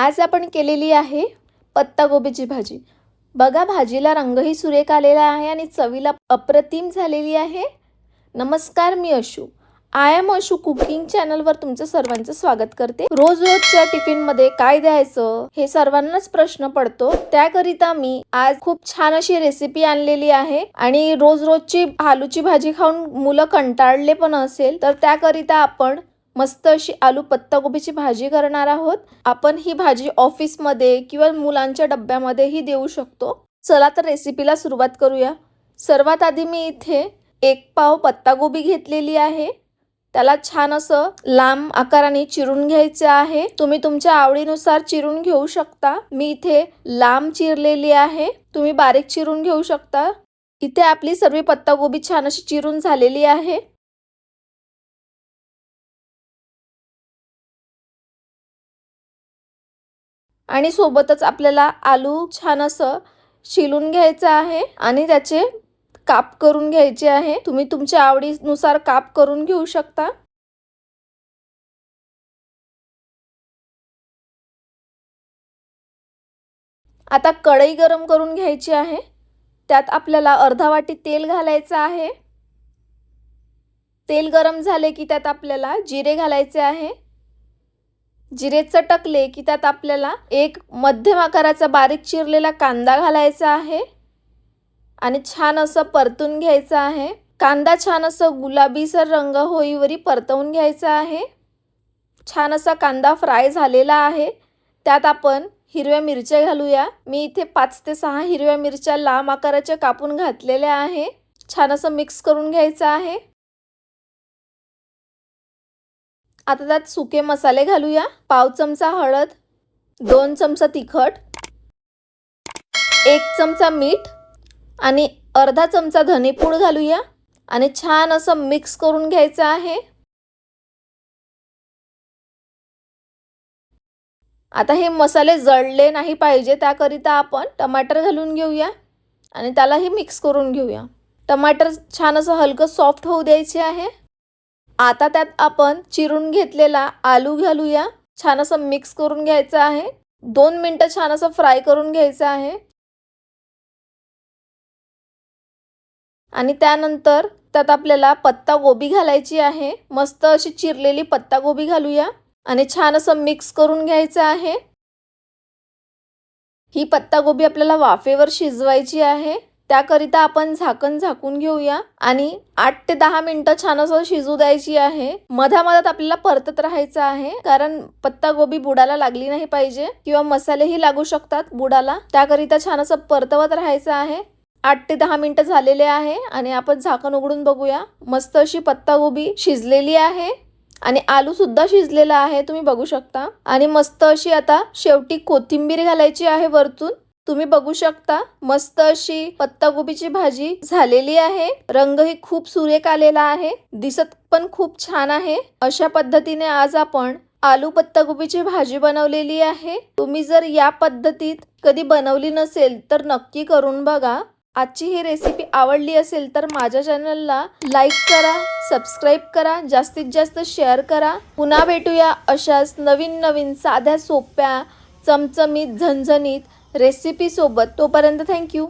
आज आपण केलेली आहे पत्तागोबीची भाजी। बघा, भाजीला रंगही सुरेख आलेला आहे आणि चवीला अप्रतिम झालेली आहे। नमस्कार, मी Ashu. I am Ashu cooking चॅनलवर तुमचं सर्वांचं स्वागत करते। रोजच्या टिफिनमध्ये काय द्यायचं हे सर्वांनाच प्रश्न पडतो। त्याकरिता मी आज खूप छान अशी रेसिपी आणलेली आहे आणि रोजची आलूची भाजी खाऊन मुलं कंटाळले पण असेल तर त्याकरिता आपण मस्त अशी आलू पत्तागोबीची भाजी करणार आहोत। आपण ही भाजी ऑफिस मध्ये किंवा मुलांच्या डब्यामध्ये ही देऊ शकतो। चला तर रेसिपीला सुरुवात करूया। सर्वात आधी मी इथे 1 पाव पत्तागोबी घेतलेली आहे। त्याला छान असं लांब आकाराने चिरून घ्यायचे आहे। तुम्ही तुमच्या आवडीनुसार चिरून घेऊ शकता। मी इथे लांब चिरलेली आहे, तुम्ही बारीक चिरून घेऊ शकता। इथे आपली सर्व पत्तागोबी छान अशी चिरून झालेली आहे। आणि सोबतच आपल्याला आलू छान असं शिलून घ्यायचं आहे आणि त्याचे काप करून घ्यायचे आहे। तुम्ही तुमच्या आवडीनुसार काप करून घेऊ शकता। आता कढई गरम करून घ्यायची आहे। त्यात आपल्याला अर्धा वाटी तेल घालायचं आहे। तेल गरम झाले की त्यात आपल्याला जिरे घालायचे आहे। जिरे चटकले की त्यात आपल्याला एक मध्यम आकाराचा बारीक चिरलेला कांदा घालायचा आहे आणि छान असं परतून घ्यायचं आहे। कांदा छान असं गुलाबीसर रंग होईवरी परतवून घ्यायचा आहे। छान असा कांदा फ्राय झालेला आहे। त्यात आपण हिरव्या मिरच्या घालूया। मी इथे 5 ते 6 हिरव्या मिरच्या लांब आकाराच्या कापून घातलेल्या आहे। छान असं मिक्स करून घ्यायचं आहे। आता त्यात सुके मसाले घालूया। पाव चमचा हळद, 2 चमचा तिखट, 1 चमचा मीठ आणि अर्धा चमचा धनेपूड घालूया आणि छान असं मिक्स करून घ्यायचं आहे। आता हे मसाले जळले नाही पाहिजे त्याकरिता आपण टमाटर घालून घेऊया आणि त्यालाही मिक्स करून घेऊया। टमाटर छान असं हलकं सॉफ्ट होऊ द्यायचे आहे। आता त्यात आपण चिरून घेतलेला आलू घालूया। छान असं मिक्स करून घ्यायचं आहे। 2 मिनिटं छान असं फ्राय करून घ्यायचं आहे आणि त्यानंतर त्यात आपल्याला पत्तागोबी घालायची आहे। मस्त अशी चिरलेली पत्तागोबी घालूया आणि छान असं मिक्स करून घ्यायचं आहे। ही पत्तागोबी आपल्याला वाफेवर शिजवायची आहे। त्याकरिता आपण झाकण झाकून घेऊया आणि 8 ते 10 मिनिटं छान असं शिजू द्यायची आहे। मधामधात आपल्याला परतत राहायचं आहे, कारण पत्तागोबी बुडाला लागली नाही पाहिजे किंवा मसालेही लागू शकतात बुडाला। त्याकरिता छान असं परतवत राहायचं आहे। 8 ते 10 मिनिटं झालेले आहे आणि आपण झाकण उघडून बघूया। मस्त अशी पत्तागोबी शिजलेली आहे आणि आलू सुद्धा शिजलेला आहे, तुम्ही बघू शकता। आणि मस्त अशी आता शेवटी कोथिंबीर घालायची आहे वरतून। तुम्ही बघू शकता मस्त अशी पत्तागोबीची भाजी झालेली आहे। रंगही खूप सुरेख आलेला आहे, दिसत पण खूप छान आहे। अशा पद्धतीने आज आपण आलू पत्तागोबीची भाजी बनवलेली आहे। तुम्ही जर या पद्धतीत कधी बनवली नसेल तर नक्की करून बघा। आजची ही रेसिपी आवडली असेल तर माझ्या चॅनलला लाईक करा, सबस्क्राइब करा, जास्तीत जास्त शेअर करा। पुन्हा भेटूया अशाच नवीन साध्या सोप्या चमचमीत झणझणीत रेसिपी सोबत। तोपर्यंत थँक्यू।